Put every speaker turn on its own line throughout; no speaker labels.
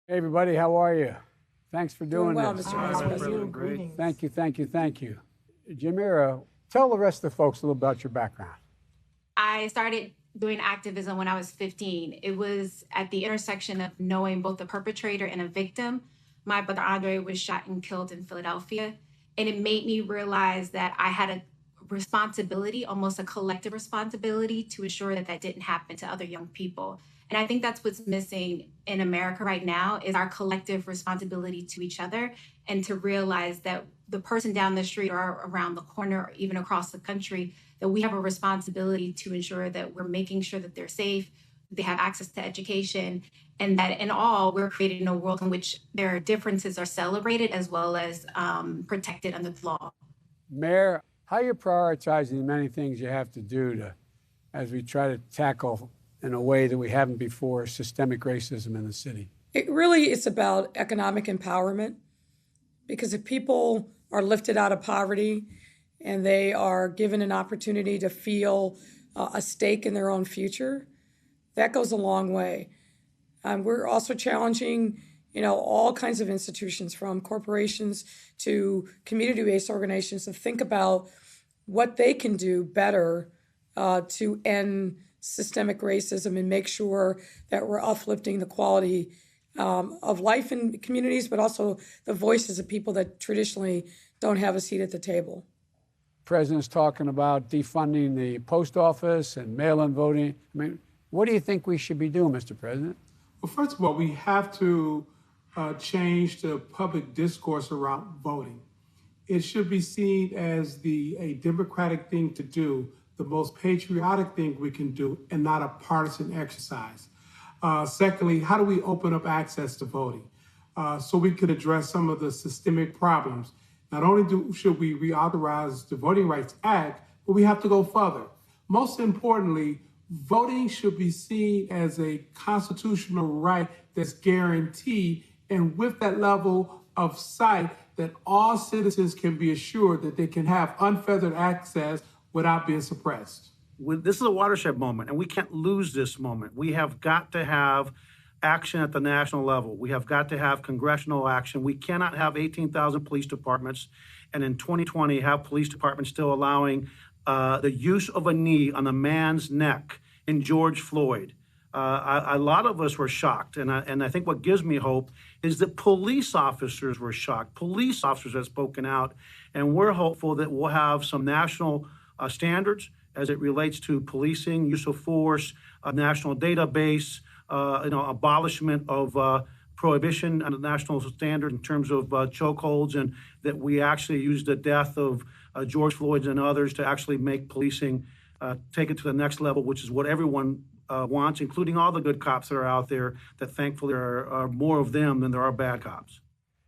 Hey, everybody, how are you? Thanks for doing
well,
this.
Mr. Vice President.
Great.
Thank you, thank you, thank you. Jamira, tell the rest of the folks a little about your background.
I started doing activism when I was 15. It was at the intersection of knowing both a perpetrator and a victim. My brother Andre was shot and killed in Philadelphia, and it made me realize that I had a responsibility, almost a collective responsibility, to ensure that that didn't happen to other young people. And I think that's what's missing in America right now is our collective responsibility to each other, and to realize that the person down the street or around the corner or even across the country, that we have a responsibility to ensure that we're making sure that they're safe, they have access to education, and that in all, we're creating a world in which their differences are celebrated as well as protected under the law.
Mayor, how are you prioritizing the many things you have to do as we try to tackle in a way that we haven't before systemic racism in the city?
It really is about economic empowerment, because if people are lifted out of poverty and they are given an opportunity to feel a stake in their own future, that goes a long way. We're also challenging, all kinds of institutions, from corporations to community-based organizations, to think about what they can do better to end systemic racism and make sure that we're uplifting the quality of life in communities, but also the voices of people that traditionally don't have a seat at the table.
The president's talking about defunding the post office and mail-in voting. I mean, what do you think we should be doing, Mr. President?
Well, first of all, we have to change the public discourse around voting. It should be seen as a democratic thing to do, the most patriotic thing we can do, and not a partisan exercise. Secondly, how do we open up access to voting so we can address some of the systemic problems? Not only should we reauthorize the Voting Rights Act, but we have to go further. Most importantly, voting should be seen as a constitutional right that's guaranteed, and with that level of sight that all citizens can be assured that they can have unfettered access without being suppressed.
This is a watershed moment, and we can't lose this moment. We have got to have action at the national level. We have got to have congressional action. We cannot have 18,000 police departments, and in 2020 have police departments still allowing the use of a knee on a man's neck in George Floyd. A lot of us were shocked, and I think what gives me hope is that police officers were shocked. Police officers have spoken out, and we're hopeful that we'll have some national standards as it relates to policing, use of force, a national database, abolishment of prohibition on a national standard in terms of chokeholds, and that we actually use the death of George Floyd and others to actually make policing take it to the next level, which is what everyone wants, including all the good cops that are out there, that thankfully are more of them than there are bad cops.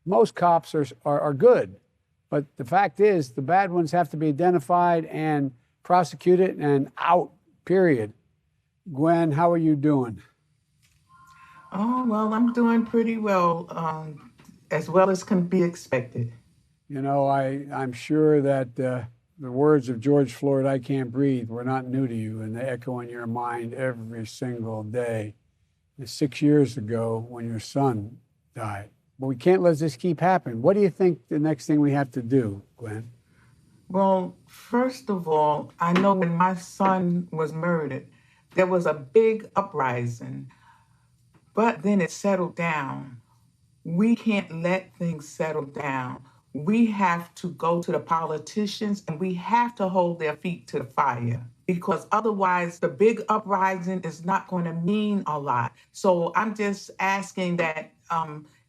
Most cops are good, but the fact is the bad ones have to be identified and prosecuted and out, period. Gwen, how are you doing?
Oh, well, I'm doing pretty well as can be expected.
I'm sure that the words of George Floyd, "I can't breathe," were not new to you, and they echo in your mind every single day. 6 years ago when your son died. But we can't let this keep happening. What do you think the next thing we have to do, Gwen?
Well, first of all, I know when my son was murdered, there was a big uprising, but then it settled down. We can't let things settle down. We have to go to the politicians, and we have to hold their feet to the fire, because otherwise the big uprising is not going to mean a lot. So I'm just asking that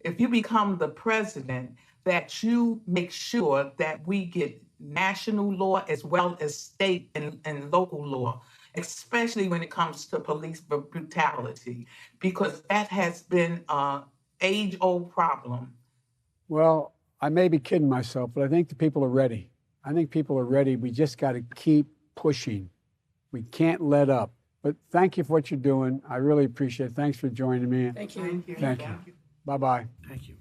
if you become the president, that you make sure that we get national law as well as state and local law, especially when it comes to police brutality, because that has been an age-old problem.
Well, I may be kidding myself, but I think the people are ready. I think people are ready. We just got to keep pushing. We can't let up. But thank you for what you're doing. I really appreciate it. Thanks for joining me.
Thank you.
Thank you. Bye-bye.
Thank you.